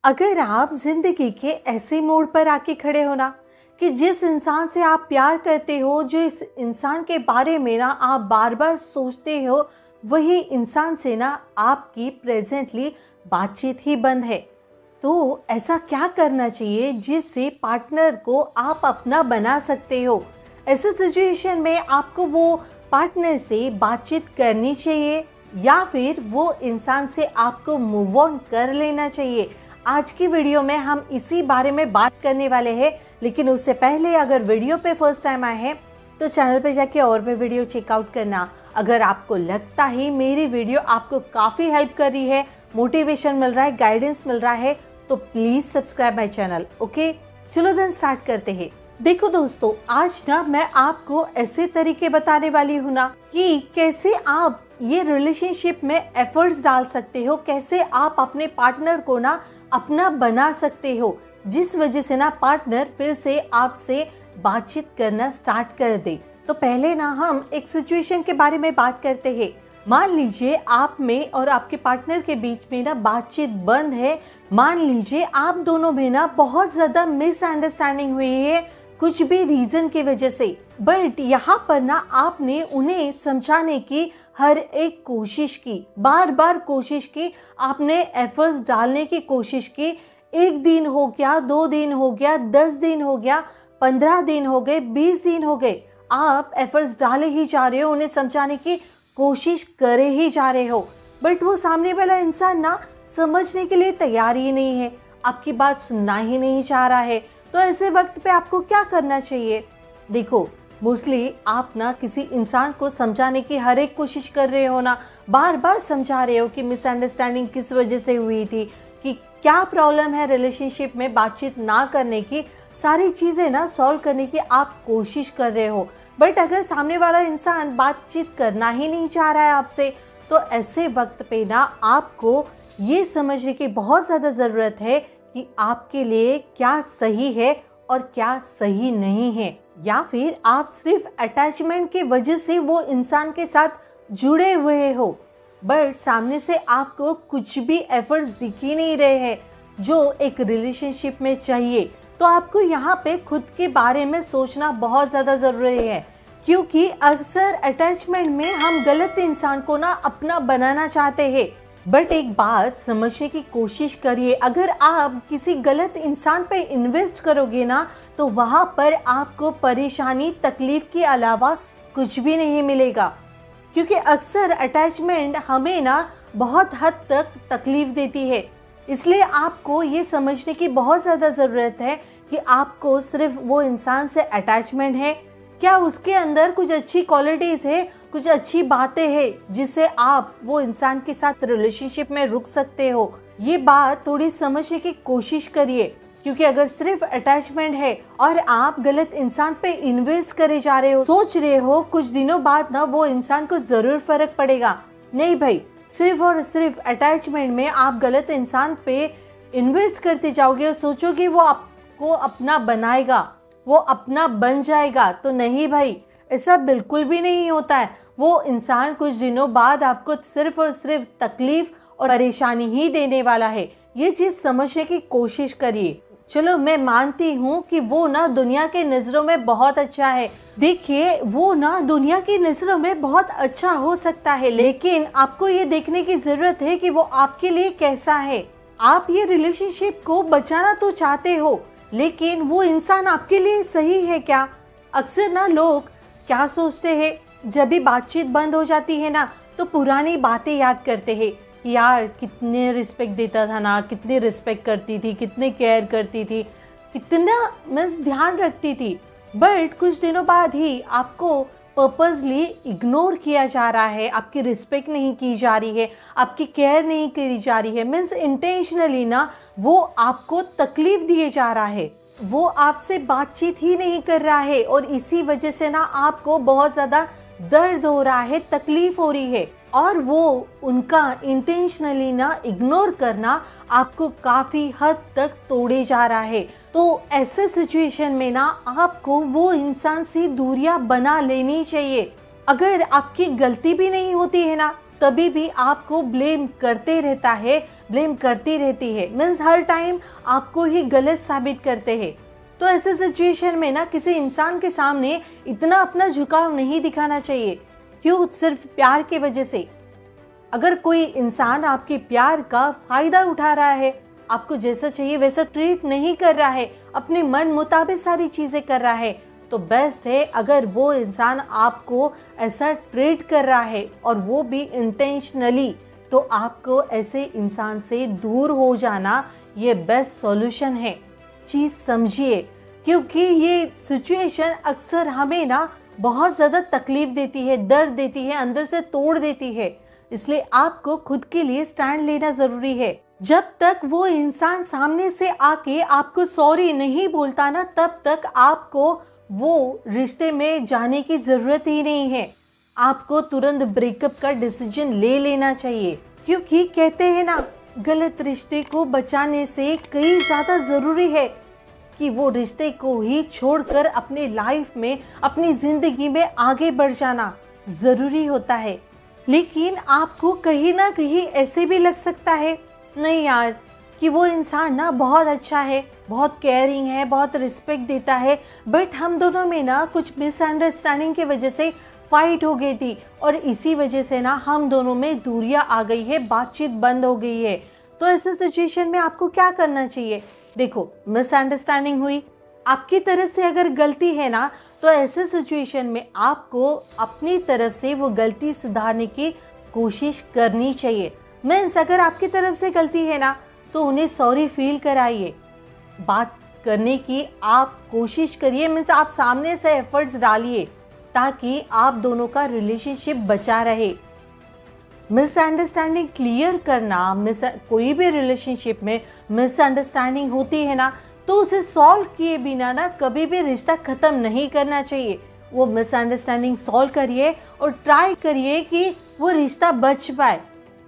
अगर आप जिंदगी के ऐसे मोड़ पर आके खड़े हो ना कि जिस इंसान से आप प्यार करते हो, जो इस इंसान के बारे में ना आप बार बार सोचते हो, वही इंसान से ना आपकी प्रेजेंटली बातचीत ही बंद है, तो ऐसा क्या करना चाहिए जिससे पार्टनर को आप अपना बना सकते हो। ऐसे सिचुएशन में आपको वो पार्टनर से बातचीत करनी चाहिए या फिर वो इंसान से आपको मूव ऑन कर लेना चाहिए। आज की वीडियो में हम इसी बारे में बात करने वाले हैं, लेकिन उससे पहले अगर वीडियो पे फर्स्ट टाइम आए हैं तो चैनल पे जाके और भी वीडियो चेकआउट करना। अगर आपको लगता है मेरी वीडियो आपको काफ़ी हेल्प कर रही है, मोटिवेशन मिल रहा है, गाइडेंस मिल रहा है, तो please subscribe my channel. Okay, चलो देन स्टार्ट करते हैं। देखो दोस्तों, आज ना मैं आपको ऐसे तरीके बताने वाली हूँ ना कि कैसे आप ये रिलेशनशिप में एफर्ट्स डाल सकते हो, कैसे आप अपने पार्टनर को ना अपना बना सकते हो, जिस वजह से ना पार्टनर फिर से आपसे बातचीत करना स्टार्ट कर दे। तो पहले ना हम एक सिचुएशन के बारे में बात करते हैं। मान लीजिए आप में और आपके पार्टनर के बीच में ना बातचीत बंद है। मान लीजिए आप दोनों में ना बहुत ज़्यादा मिसअंडरस्टैंडिंग हुई है कुछ भी रीज़न की वजह से, बट यहाँ पर ना आपने उन्हें समझाने की हर एक कोशिश की, बार बार कोशिश की, आपने एफर्ट्स डालने की कोशिश की। 1 दिन हो गया, 2 दिन हो गया, 10 दिन हो गया, 15 दिन हो गए, 20 दिन हो गए, आप एफर्ट्स डाले ही जा रहे हो, उन्हें समझाने की कोशिश करे ही जा रहे हो, बट वो सामने वाला इंसान ना समझने के लिए तैयार ही नहीं है, आपकी बात सुनना ही नहीं चाह रहा है। तो ऐसे वक्त पे आपको क्या करना चाहिए? देखो, मोस्टली आप ना किसी इंसान को समझाने की हर एक कोशिश कर रहे हो ना, बार बार समझा रहे हो कि मिसअंडरस्टैंडिंग किस वजह से हुई थी, कि क्या प्रॉब्लम है रिलेशनशिप में, बातचीत ना करने की, सारी चीज़ें ना सॉल्व करने की आप कोशिश कर रहे हो। बट अगर सामने वाला इंसान बातचीत करना ही नहीं चाह रहा है आपसे, तो ऐसे वक्त पे ना आपको ये समझने की बहुत ज़्यादा ज़रूरत है कि आपके लिए क्या सही है और क्या सही नहीं है, या फिर आप सिर्फ अटैचमेंट की वजह से वो इंसान के साथ जुड़े हुए हो, बट सामने से आपको कुछ भी एफर्ट्स दिख ही नहीं रहे हैं जो एक रिलेशनशिप में चाहिए। तो आपको यहाँ पे खुद के बारे में सोचना बहुत ज़्यादा ज़रूरी है, क्योंकि अक्सर अटैचमेंट में हम गलत इंसान को ना अपना बनाना चाहते हैं। बट एक बात समझने की कोशिश करिए, अगर आप किसी गलत इंसान पे इन्वेस्ट करोगे ना, तो वहाँ पर आपको परेशानी, तकलीफ के अलावा कुछ भी नहीं मिलेगा, क्योंकि अक्सर अटैचमेंट हमें ना बहुत हद तक तकलीफ देती है। इसलिए आपको ये समझने की बहुत ज़्यादा ज़रूरत है कि आपको सिर्फ वो इंसान से अटैचमेंट है, क्या उसके अंदर कुछ अच्छी क्वालिटीज़ है, कुछ अच्छी बातें हैं जिससे आप वो इंसान के साथ रिलेशनशिप में रुक सकते हो। ये बात थोड़ी समझने की कोशिश करिए, क्योंकि अगर सिर्फ अटैचमेंट है और आप गलत इंसान पे इन्वेस्ट करे जा रहे हो, सोच रहे हो कुछ दिनों बाद ना वो इंसान को ज़रूर फर्क पड़ेगा, नहीं भाई, सिर्फ और सिर्फ अटैचमेंट में आप गलत इंसान पे इन्वेस्ट करते जाओगे और सोचोगे वो आपको अपना बनाएगा, वो अपना बन जाएगा, तो नहीं भाई, ऐसा बिल्कुल भी नहीं होता है। वो इंसान कुछ दिनों बाद आपको सिर्फ और सिर्फ तकलीफ और परेशानी ही देने वाला है। ये चीज़ समझने की कोशिश करिए। चलो, मैं मानती हूँ कि वो ना दुनिया के नज़रों में बहुत अच्छा है। देखिए, वो ना दुनिया की नज़रों में बहुत अच्छा हो सकता है, लेकिन आपको ये देखने की ज़रूरत है कि वो आपके लिए कैसा है। आप ये रिलेशनशिप को बचाना तो चाहते हो, लेकिन वो इंसान आपके लिए सही है क्या? अक्सर ना लोग क्या सोचते हैं, जब भी बातचीत बंद हो जाती है ना, तो पुरानी बातें याद करते हैं। यार, कितने रिस्पेक्ट देता था ना, कितनी रिस्पेक्ट करती थी, कितने केयर करती थी, कितना मीन्स ध्यान रखती थी, बट कुछ दिनों बाद ही आपको पर्पसली इग्नोर किया जा रहा है, आपकी रिस्पेक्ट नहीं की जा रही है, आपकी केयर नहीं करी जा रही है, मीन्स इंटेंशनली ना वो आपको तकलीफ दिए जा रहा है, वो आपसे बातचीत ही नहीं कर रहा है, और इसी वजह से ना आपको बहुत ज़्यादा दर्द हो रहा है, तकलीफ हो रही है, और वो उनका इंटेंशनली ना इग्नोर करना आपको काफ़ी हद तक तोड़े जा रहा है। तो ऐसे सिचुएशन में ना आपको वो इंसान से दूरियां बना लेनी चाहिए। अगर आपकी गलती भी नहीं होती है ना, तभी भी आपको ब्लेम करते रहता है, ब्लेम करती रहती है, मीन्स हर टाइम आपको ही गलत साबित करते हैं। तो ऐसे सिचुएशन में ना किसी इंसान के सामने इतना अपना झुकाव नहीं दिखाना चाहिए। क्यों? सिर्फ प्यार की वजह से। अगर कोई इंसान आपके प्यार का फायदा उठा रहा है, आपको जैसा चाहिए वैसा ट्रीट नहीं कर रहा है, अपने मन मुताबिक सारी चीजें कर रहा है, तो बेस्ट है अगर वो इंसान आपको ऐसा ट्रीट कर रहा है और वो भी इंटेंशनली, तो आपको ऐसे इंसान से दूर हो जाना ये बेस्ट सॉल्यूशन है। चीज समझिए, क्योंकि ये सिचुएशन अक्सर हमें ना बहुत ज्यादा तकलीफ देती है, दर्द देती है, अंदर से तोड़ देती है। इसलिए आपको खुद के लिए स्टैंड लेना जरूरी है। जब तक वो इंसान सामने से आके आपको सॉरी नहीं बोलता ना, तब तक आपको वो रिश्ते में जाने की जरूरत ही नहीं है। आपको तुरंत ब्रेकअप का डिसीजन ले लेना चाहिए, क्योंकि कहते हैं ना, गलत रिश्ते को बचाने से कई ज्यादा जरूरी है कि वो रिश्ते को ही छोड़कर अपने लाइफ में, अपनी जिंदगी में आगे बढ़ जाना जरूरी होता है। लेकिन आपको कहीं ना कहीं ऐसे भी लग सकता है, नहीं यार, कि वो इंसान ना बहुत अच्छा है, बहुत केयरिंग है, बहुत रिस्पेक्ट देता है, बट हम दोनों में ना कुछ मिसअंडरस्टैंडिंग की वजह से फाइट हो गई थी और इसी वजह से ना हम दोनों में दूरियां आ गई है, बातचीत बंद हो गई है। तो ऐसे सिचुएशन में आपको क्या करना चाहिए? देखो, मिसअंडरस्टैंडिंग हुई, आपकी तरफ से अगर गलती है ना, तो ऐसे सिचुएशन में आपको अपनी तरफ से वो गलती सुधारने की कोशिश करनी चाहिए। मीन्स अगर आपकी तरफ से गलती है ना, तो उन्हें सॉरी फील कराइए, बात करने की आप कोशिश करिए। मीन्स आप सामने से एफर्ट्स डालिए ताकि आप दोनों का रिलेशनशिप बचा रहे। मिसअंडरस्टैंडिंग क्लियर करना, कोई भी रिलेशनशिप में मिसअंडरस्टैंडिंग होती है ना, तो उसे सॉल्व किए बिना ना कभी भी रिश्ता खत्म नहीं करना चाहिए। वो मिसअंडरस्टैंडिंग सॉल्व करिए और ट्राई करिए कि वो रिश्ता बच पाए।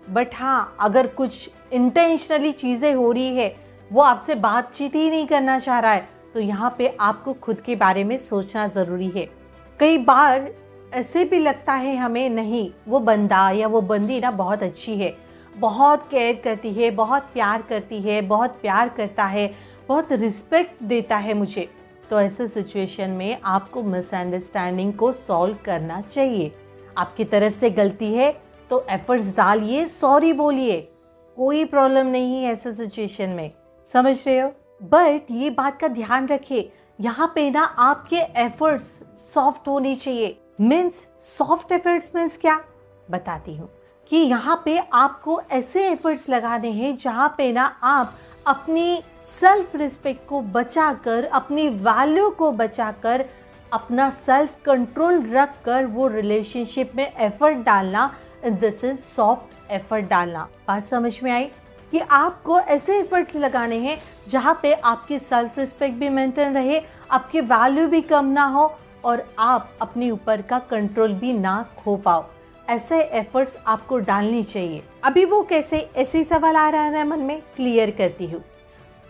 बट हाँ, अगर कुछ इंटेंशनली चीज़ें हो रही है, वो आपसे बातचीत ही नहीं करना चाह रहा है, तो यहाँ पे आपको खुद के बारे में सोचना ज़रूरी है। कई बार ऐसे भी लगता है हमें, नहीं, वो बंदा या वो बंदी ना बहुत अच्छी है, बहुत केयर करती है, बहुत प्यार करती है, बहुत प्यार करता है, बहुत रिस्पेक्ट देता है मुझे। तो ऐसे सिचुएशन में आपको मिसअंडरस्टैंडिंग को सॉल्व करना चाहिए। आपकी तरफ से गलती है तो एफर्ट्स डालिए, सॉरी बोलिए, कोई प्रॉब्लम नहीं है ऐसे सिचुएशन में, समझ रहे हो? बट ये बात का ध्यान रखिए, यहाँ पे ना आपके एफर्ट्स सॉफ्ट होने चाहिए। मीन्स सॉफ्ट एफर्ट्स मीन्स क्या, बताती हूँ कि यहाँ पे आपको ऐसे एफर्ट्स लगाने हैं जहाँ पे ना आप अपनी सेल्फ रिस्पेक्ट को बचाकर, अपनी वैल्यू को बचाकर, अपना सेल्फ कंट्रोल रख कर वो रिलेशनशिप में एफर्ट डालना, दिस इज सॉफ्ट एफर्ट डालना। बात समझ में आई कि आपको ऐसे एफर्ट्स लगाने हैं जहाँ पे आपकी सेल्फ रिस्पेक्ट भी मेंटेन रहे, आपकी वैल्यू भी कम ना हो और आप अपने ऊपर का कंट्रोल भी ना खो पाओ। ऐसे एफर्ट्स आपको डालनी चाहिए। अभी वो कैसे, ऐसे सवाल आ रहा है मन में, क्लियर करती हूँ।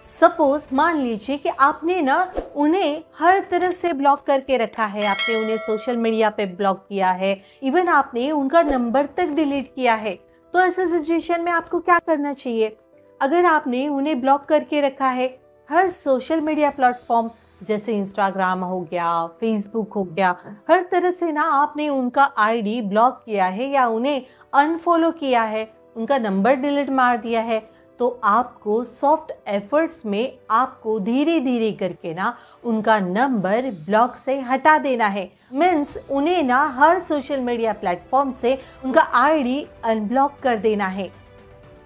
सपोज मान लीजिए कि आपने ना उन्हें हर तरह से ब्लॉक करके रखा है, आपने उन्हें सोशल मीडिया पे ब्लॉक किया है, इवन आपने उनका नंबर तक डिलीट किया है। तो ऐसे सिचुएशन में आपको क्या करना चाहिए? अगर आपने उन्हें ब्लॉक करके रखा है हर सोशल मीडिया प्लेटफॉर्म, जैसे इंस्टाग्राम हो गया, फेसबुक हो गया, हर तरह से ना आपने उनका आईडी ब्लॉक किया है या उन्हें अनफॉलो किया है, उनका नंबर डिलीट मार दिया है, तो आपको सॉफ्ट एफर्ट्स में आपको धीरे धीरे करके ना उनका नंबर ब्लॉक से हटा देना है। मीन्स उन्हें ना हर सोशल मीडिया प्लेटफॉर्म से उनका आईडी अनब्लॉक कर देना है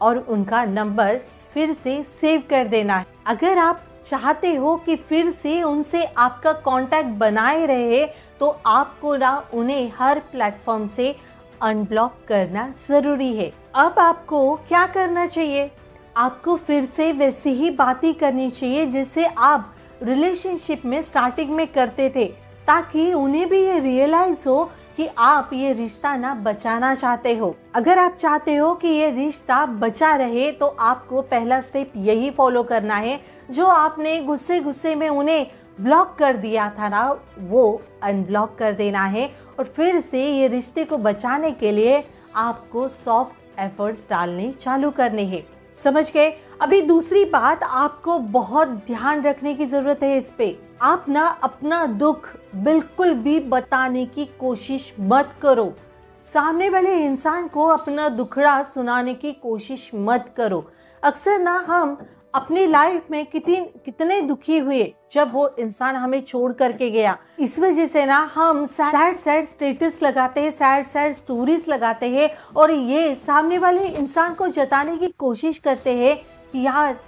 और उनका नंबर फिर से सेव कर देना है। अगर आप चाहते हो कि फिर से उनसे आपका कांटेक्ट बनाए रहे, तो आपको ना उन्हें हर प्लेटफॉर्म से अनब्लॉक करना जरूरी है। अब आपको क्या करना चाहिए? आपको फिर से वैसी ही बातें करनी चाहिए जैसे आप रिलेशनशिप में स्टार्टिंग में करते थे, ताकि उन्हें भी ये रियलाइज हो कि आप ये रिश्ता ना बचाना चाहते हो। अगर आप चाहते हो कि ये रिश्ता बचा रहे, तो आपको पहला स्टेप यही फॉलो करना है, जो आपने गुस्से गुस्से में उन्हें ब्लॉक कर दिया था ना, वो अनब्लॉक कर देना है और फिर से ये रिश्ते को बचाने के लिए आपको सॉफ्ट एफर्ट्स डालने चालू करने हैं। समझ गए? अभी दूसरी बात आपको बहुत ध्यान रखने की जरूरत है इस पे। आप ना अपना दुख बिल्कुल भी बताने की कोशिश मत करो। सामने वाले इंसान को अपना दुखड़ा सुनाने की कोशिश मत करो। अक्सर ना हम अपनी लाइफ में कितने दुखी हुए जब वो इंसान हमें छोड़ करके गया। इस वजह से ना हम सैड स्टेटस लगाते हैं, सैड स्टोरीज लगाते हैं और ये सामने वाले इंसान को जताने की कोशिश करते हैं कि यार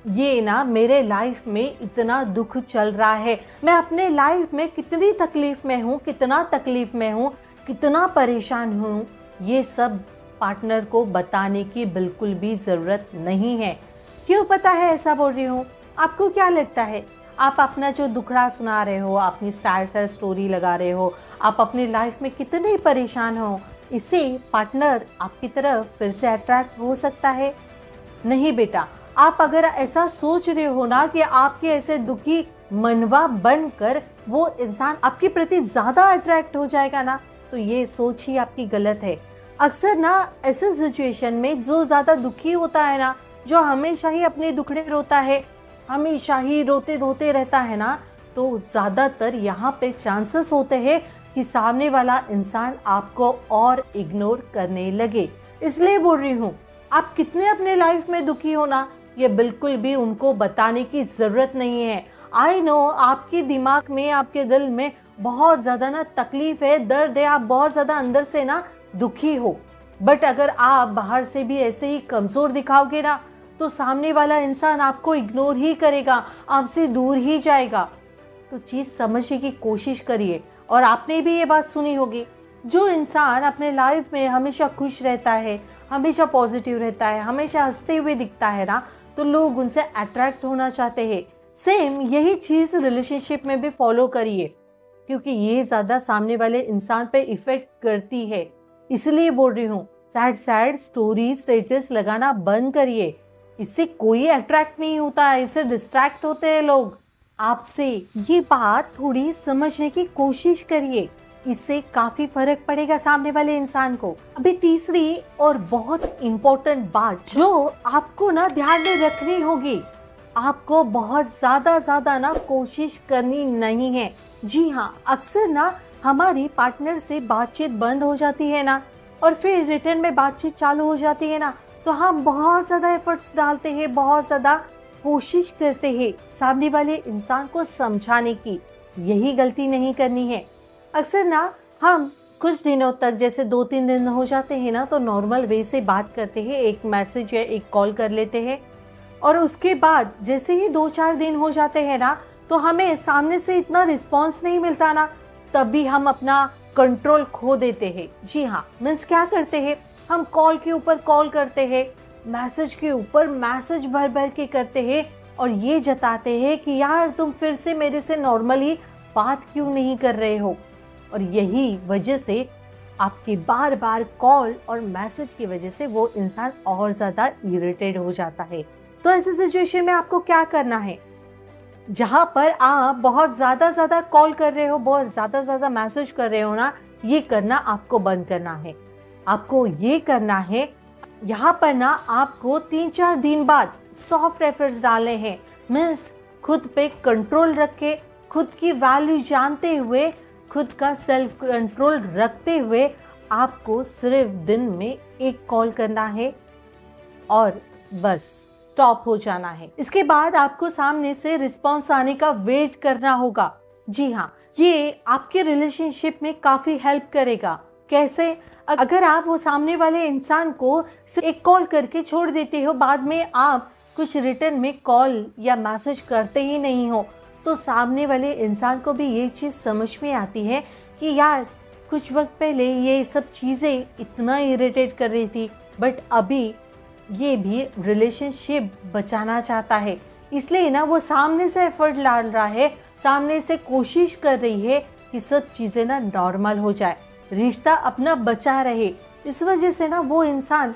ये ना मेरे लाइफ में इतना दुख चल रहा है, मैं अपने लाइफ में कितनी तकलीफ में हूँ, कितना तकलीफ में हूँ, कितना परेशान हूँ। ये सब पार्टनर को बताने की बिल्कुल भी जरूरत नहीं है। क्यों पता है ऐसा बोल रही हूँ? आपको क्या लगता है? आप अपना जो दुखड़ा सुना रहे हो, अपनी स्टाइल स्टोरी लगा रहे हो, आप अपनी लाइफ में कितने परेशान हो, इससे पार्टनर आपकी तरफ फिर से अट्रैक्ट हो सकता है? नहीं बेटा, आप अगर ऐसा सोच रहे हो ना कि आपके ऐसे दुखी मनवा बनकर वो इंसान आपके प्रति ज्यादा अट्रैक्ट हो जाएगा ना, तो ये सोच ही आपकी गलत है। अक्सर ना ऐसे सिचुएशन में जो ज्यादा दुखी होता है ना, जो हमेशा ही अपने दुखड़े रोता है, हमेशा ही रोते धोते रहता है ना, तो ज्यादातर यहाँ पे चांसेस होते हैं कि सामने वाला इंसान आपको और इग्नोर करने लगे। इसलिए बोल रही हूँ, आप कितने अपने लाइफ में दुखी हो ना, ये बिल्कुल भी उनको बताने की जरूरत नहीं है। आई नो आपके दिमाग में, आपके दिल में बहुत ज्यादा ना तकलीफ है, दर्द है, आप बहुत ज्यादा अंदर से ना दुखी हो, बट अगर आप बाहर से भी ऐसे ही कमजोर दिखाओगे ना, तो सामने वाला इंसान आपको इग्नोर ही करेगा, आपसे दूर ही जाएगा। तो चीज समझने की कोशिश करिए। और आपने भी ये बात सुनी होगी, जो इंसान अपने लाइफ में हमेशा खुश रहता है, हमेशा पॉजिटिव रहता है, हमेशा हंसते हुए दिखता है ना, तो लोग उनसे अट्रैक्ट होना चाहते हैं। सेम यही चीज रिलेशनशिप में भी फॉलो करिए, क्योंकि ये ज्यादा सामने वाले इंसान पे इफेक्ट करती है। इसलिए बोल रही हूँ, सैड स्टोरी स्टेटस लगाना बंद करिए। इससे कोई अट्रैक्ट नहीं होता है, इससे डिस्ट्रैक्ट होते हैं लोग आपसे। ये बात थोड़ी समझने की कोशिश करिए, इससे काफी फर्क पड़ेगा सामने वाले इंसान को। अभी तीसरी और बहुत इम्पोर्टेंट बात जो आपको ना ध्यान में रखनी होगी, आपको बहुत ज्यादा ना कोशिश करनी नहीं है। जी हाँ, अक्सर ना हमारी पार्टनर से बातचीत बंद हो जाती है ना, और फिर रिटर्न में बातचीत चालू हो जाती है ना, तो हम बहुत ज्यादा एफर्ट्स डालते हैं, बहुत ज्यादा कोशिश करते हैं सामने वाले इंसान को समझाने की। यही गलती नहीं करनी है। अक्सर ना हम कुछ दिनों तक, जैसे 2-3 दिन हो जाते हैं ना, तो नॉर्मल वे से बात करते हैं, एक मैसेज या एक कॉल कर लेते हैं, और उसके बाद जैसे ही 2-4 दिन हो जाते हैं ना, तो हमें सामने से इतना रिस्पॉन्स नहीं मिलता ना, तभी हम अपना कंट्रोल खो देते हैं। जी हाँ, मीन्स क्या करते हैं, हम कॉल के ऊपर कॉल करते हैं, मैसेज के ऊपर मैसेज भर के करते हैं, और ये जताते हैं कि यार तुम फिर से मेरे से नॉर्मली बात क्यों नहीं कर रहे हो। और यही वजह से आपके बार बार कॉल और मैसेज की वजह से वो इंसान और ज्यादा इरिटेट हो जाता है। तो ऐसे सिचुएशन में आपको क्या करना है, जहां पर आप बहुत ज्यादा कॉल कर रहे हो, बहुत ज्यादा मैसेज कर रहे हो ना, ये करना आपको बंद करना है। आपको ये करना है, यहाँ पर ना आपको 3-4 दिन बाद सॉफ्ट एफर्ट्स डालने हैं। मीन्स खुद पे कंट्रोल रख के, खुद की वैल्यू जानते हुए, खुद का सेल्फ कंट्रोल रखते हुए आपको सिर्फ दिन में 1 कॉल करना है और बस स्टॉप हो जाना है। इसके बाद आपको सामने से रिस्पॉन्स आने का वेट करना होगा। जी हाँ, ये आपके रिलेशनशिप में काफी हेल्प करेगा। कैसे? अगर आप वो सामने वाले इंसान को सिर्फ 1 कॉल करके छोड़ देते हो, बाद में आप कुछ रिटर्न में कॉल या मैसेज करते ही नहीं हो, तो सामने वाले इंसान को भी ये चीज़ समझ में आती है कि यार कुछ वक्त पहले ये सब चीज़ें इतना इरिटेट कर रही थी, बट अभी ये भी रिलेशनशिप बचाना चाहता है, इसलिए ना वो सामने से एफर्ट डाल रहा है, सामने से कोशिश कर रही है कि सब चीज़ें ना नॉर्मल हो जाए, रिश्ता अपना बचा रहे। इस वजह से ना वो इंसान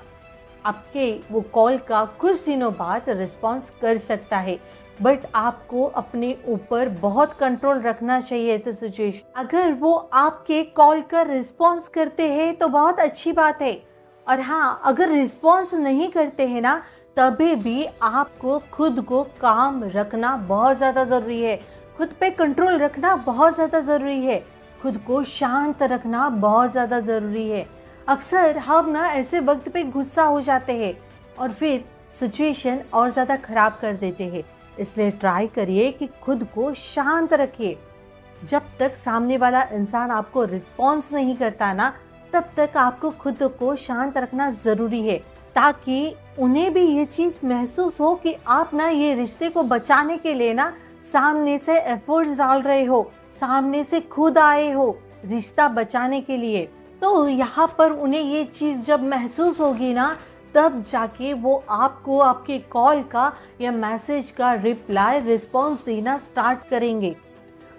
आपके वो कॉल का कुछ दिनों बाद रिस्पॉन्स कर सकता है, बट आपको अपने ऊपर बहुत कंट्रोल रखना चाहिए ऐसे सिचुएशन। अगर वो आपके कॉल का रिस्पॉन्स करते हैं तो बहुत अच्छी बात है, और हाँ, अगर रिस्पॉन्स नहीं करते हैं ना, तभी भी आपको खुद को काम रखना बहुत ज़्यादा ज़रूरी है, खुद पे कंट्रोल रखना बहुत ज़्यादा ज़रूरी है, खुद को शांत रखना बहुत ज़्यादा ज़रूरी है। अक्सर हम ना ऐसे वक्त पे गुस्सा हो जाते हैं और फिर सिचुएशन और ज़्यादा ख़राब कर देते हैं। इसलिए ट्राई करिए कि खुद को शांत रखिए। जब तक सामने वाला इंसान आपको रिस्पॉन्स नहीं करता ना, तब तक आपको खुद को शांत रखना ज़रूरी है, ताकि उन्हें भी ये चीज़ महसूस हो कि आप ना ये रिश्ते को बचाने के लिए ना सामने से एफर्ट्स डाल रहे हो, सामने से खुद आए हो रिश्ता बचाने के लिए। तो यहाँ पर उन्हें ये चीज़ जब महसूस होगी ना, तब जाके वो आपको आपके कॉल का या मैसेज का रिप्लाई रिस्पॉन्स देना स्टार्ट करेंगे।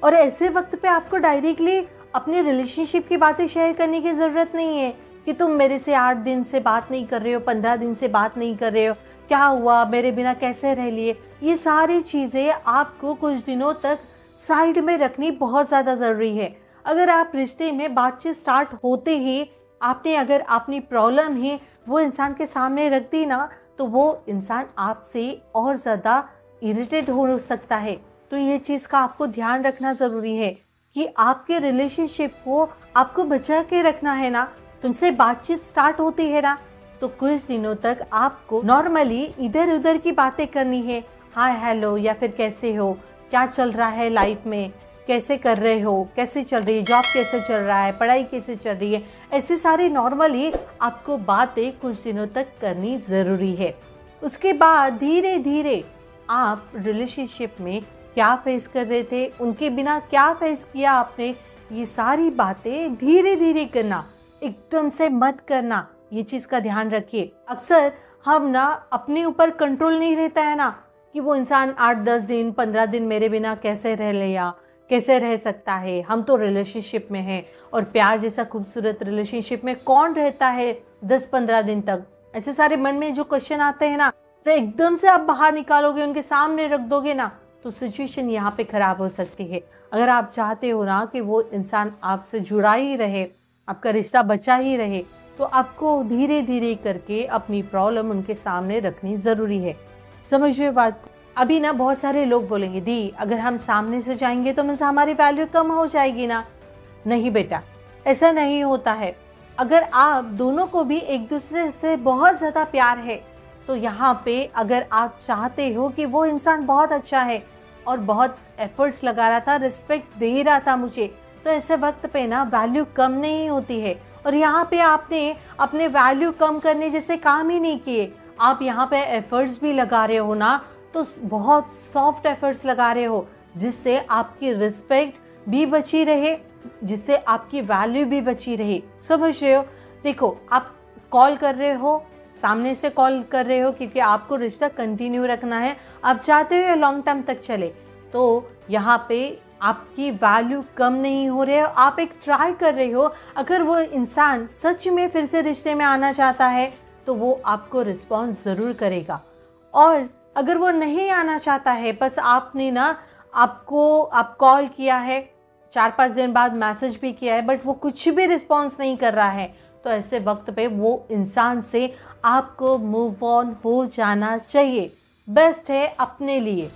और ऐसे वक्त पे आपको डायरेक्टली अपने रिलेशनशिप की बातें शेयर करने की ज़रूरत नहीं है कि तुम मेरे से 8 दिन से बात नहीं कर रहे हो, 15 दिन से बात नहीं कर रहे हो, क्या हुआ, मेरे बिना कैसे रह लिए। ये सारी चीज़ें आपको कुछ दिनों तक साइड में रखनी बहुत ज़्यादा ज़रूरी है। अगर आप रिश्ते में बातचीत स्टार्ट होते ही आपने अगर अपनी प्रॉब्लम ही वो इंसान के सामने रख दी ना, तो वो इंसान आपसे और ज़्यादा इरिटेट हो सकता है। तो ये चीज़ का आपको ध्यान रखना ज़रूरी है कि आपके रिलेशनशिप को आपको बचा के रखना है ना। तुमसे बातचीत स्टार्ट होती है ना, तो कुछ दिनों तक आपको नॉर्मली इधर उधर की बातें करनी है। हाय हेलो, या फिर कैसे हो, क्या चल रहा है लाइफ में, कैसे कर रहे हो, कैसे चल रही है जॉब, कैसे चल रहा है पढ़ाई, कैसे चल रही है, ऐसी सारी नॉर्मली आपको बातें कुछ दिनों तक करनी ज़रूरी है। उसके बाद धीरे धीरे आप रिलेशनशिप में क्या फेस कर रहे थे, उनके बिना क्या फेस किया आपने, ये सारी बातें धीरे धीरे करना, एकदम से मत करना। ये चीज़ का ध्यान रखिए। अक्सर हम ना अपने ऊपर कंट्रोल नहीं रहता है ना कि वो इंसान 8-10 दिन 15 दिन मेरे बिना कैसे रह लिया, कैसे रह सकता है, हम तो रिलेशनशिप में हैं। और प्यार जैसा खूबसूरत रिलेशनशिप में कौन रहता है 10-15 दिन तक। ऐसे सारे मन में जो क्वेश्चन आते हैं ना, तो एकदम से आप बाहर निकालोगे, उनके सामने रख दोगे ना, तो सिचुएशन यहाँ पे खराब हो सकती है। अगर आप चाहते हो ना कि वो इंसान आपसे जुड़ा ही रहे, आपका रिश्ता बचा ही रहे, तो आपको धीरे धीरे करके अपनी प्रॉब्लम उनके सामने रखनी ज़रूरी है। समझिए बात। अभी ना बहुत सारे लोग बोलेंगे, दी अगर हम सामने से जाएंगे तो मतलब हमारी वैल्यू कम हो जाएगी ना। नहीं बेटा, ऐसा नहीं होता है। अगर आप दोनों को भी एक दूसरे से बहुत ज़्यादा प्यार है, तो यहाँ पे अगर आप चाहते हो कि वो इंसान बहुत अच्छा है और बहुत एफर्ट्स लगा रहा था, रिस्पेक्ट दे रहा था मुझे, तो ऐसे वक्त पे ना वैल्यू कम नहीं होती है। और यहाँ पे आपने अपने वैल्यू कम करने जैसे काम ही नहीं किए। आप यहाँ पे एफर्ट्स भी लगा रहे हो ना, तो बहुत सॉफ्ट एफर्ट्स लगा रहे हो, जिससे आपकी रिस्पेक्ट भी बची रहे, जिससे आपकी वैल्यू भी बची रहे। समझ रहे हो? देखो, आप कॉल कर रहे हो, सामने से कॉल कर रहे हो क्योंकि आपको रिश्ता कंटिन्यू रखना है, आप चाहते हो ये लॉन्ग टर्म तक चले, तो यहाँ पे आपकी वैल्यू कम नहीं हो रही है। आप एक ट्राई कर रहे हो। अगर वो इंसान सच में फिर से रिश्ते में आना चाहता है, तो वो आपको रिस्पॉन्स ज़रूर करेगा। और अगर वो नहीं आना चाहता है, बस आपने ना आप कॉल किया है, 4-5 दिन बाद मैसेज भी किया है, बट वो कुछ भी रिस्पॉन्स नहीं कर रहा है, तो ऐसे वक्त पे वो इंसान से आपको मूव ऑन हो जाना चाहिए। बेस्ट है अपने लिए,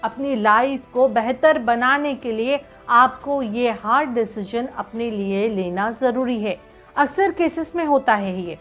अपनी लाइफ को बेहतर बनाने के लिए आपको ये हार्ड डिसीजन अपने लिए लेना ज़रूरी है। अक्सर केसेस में होता है ये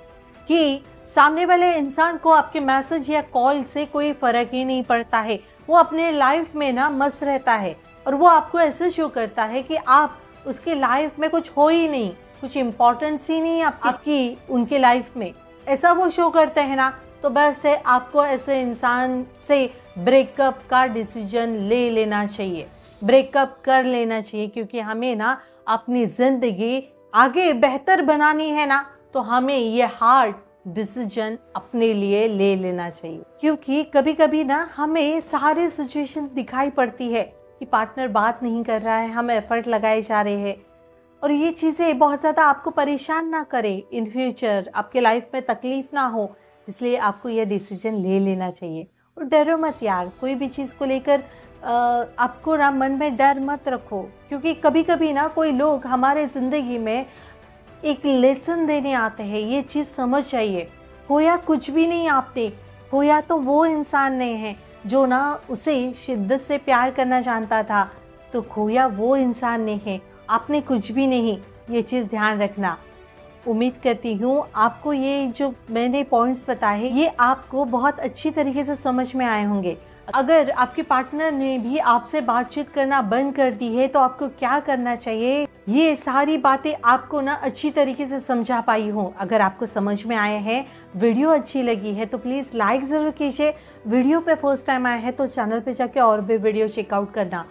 कि सामने वाले इंसान को आपके मैसेज या कॉल से कोई फ़र्क ही नहीं पड़ता है। वो अपने लाइफ में ना मस्त रहता है और वो आपको ऐसे शो करता है कि आप उसके लाइफ में कुछ हो ही नहीं, कुछ इम्पोर्टेंस ही नहीं आपकी उनके लाइफ में, ऐसा वो शो करते हैं ना। तो बेस्ट है आपको ऐसे इंसान से ब्रेकअप का डिसीजन ले लेना चाहिए, ब्रेकअप कर लेना चाहिए, क्योंकि हमें ना अपनी ज़िंदगी आगे बेहतर बनानी है ना, तो हमें ये हार्ड डिसीजन अपने लिए ले लेना चाहिए। क्योंकि कभी कभी ना हमें सारी सिचुएशन दिखाई पड़ती है कि पार्टनर बात नहीं कर रहा है, हम एफर्ट लगाए जा रहे हैं, और ये चीज़ें बहुत ज़्यादा आपको परेशान ना करे, इन फ्यूचर आपके लाइफ में तकलीफ ना हो, इसलिए आपको यह डिसीजन ले लेना चाहिए। और डरो मत यार, कोई भी चीज़ को लेकर आपको ना मन में डर मत रखो, क्योंकि कभी कभी ना कोई लोग हमारे ज़िंदगी में एक लेसन देने आते हैं। ये चीज़ समझ जाइए, खोया कुछ भी नहीं आपने, खोया तो वो इंसान नहीं है जो ना उसे शिद्दत से प्यार करना जानता था। तो खोया वो इंसान नहीं है, आपने कुछ भी नहीं। ये चीज़ ध्यान रखना। उम्मीद करती हूँ आपको ये जो मैंने पॉइंट्स बताए ये आपको बहुत अच्छी तरीके से समझ में आए होंगे। अगर आपके पार्टनर ने भी आपसे बातचीत करना बंद कर दी है तो आपको क्या करना चाहिए, ये सारी बातें आपको ना अच्छी तरीके से समझा पाई हूँ। अगर आपको समझ में आए हैं, वीडियो अच्छी लगी है तो प्लीज़ लाइक ज़रूर कीजिए। वीडियो पे फर्स्ट टाइम आया है तो चैनल पे जाके और भी वीडियो चेकआउट करना।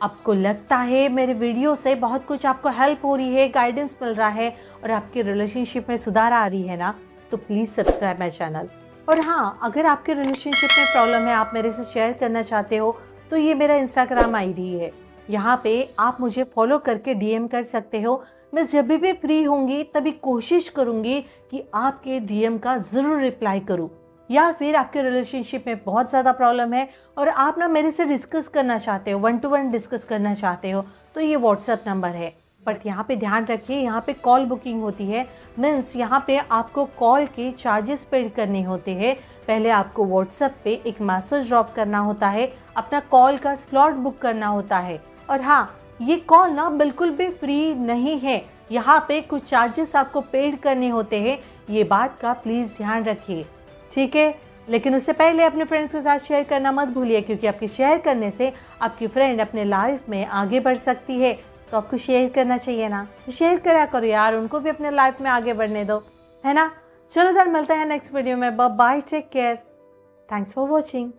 आपको लगता है मेरे वीडियो से बहुत कुछ आपको हेल्प हो रही है, गाइडेंस मिल रहा है और आपके रिलेशनशिप में सुधार आ रही है ना, तो प्लीज़ सब्सक्राइब माई चैनल। और हाँ, अगर आपके रिलेशनशिप में प्रॉब्लम है, आप मेरे से शेयर करना चाहते हो, तो ये मेरा इंस्टाग्राम आईडी है। यहाँ पे आप मुझे फॉलो करके डीएम कर सकते हो। मैं जब भी फ्री होंगी तभी कोशिश करूँगी कि आपके डीएम का ज़रूर रिप्लाई करूँ। या फिर आपके रिलेशनशिप में बहुत ज़्यादा प्रॉब्लम है और आप ना मेरे से डिस्कस करना चाहते हो, 1 to 1 डिस्कस करना चाहते हो, तो ये व्हाट्सएप नंबर है। बट यहाँ पे ध्यान रखिए, यहाँ पे कॉल बुकिंग होती है, मीन्स यहाँ पे आपको कॉल के चार्जेस पेड करने होते हैं। पहले आपको व्हाट्सएप पे एक मैसेज ड्रॉप करना होता है, अपना कॉल का स्लॉट बुक करना होता है। और हाँ, ये कॉल ना बिल्कुल भी फ्री नहीं है, यहाँ पे कुछ चार्जेस आपको पेड करने होते हैं। ये बात का प्लीज़ ध्यान रखिए, ठीक है। लेकिन उससे पहले अपने फ्रेंड्स के साथ शेयर करना मत भूलिए, क्योंकि आपके शेयर करने से आपकी फ्रेंड अपने लाइफ में आगे बढ़ सकती है। तो आपको शेयर करना चाहिए ना, तो शेयर करा करो यार, उनको भी अपने लाइफ में आगे बढ़ने दो, है ना। चलो सर, मिलते हैं नेक्स्ट वीडियो में। Bye, take care, thanks for watching.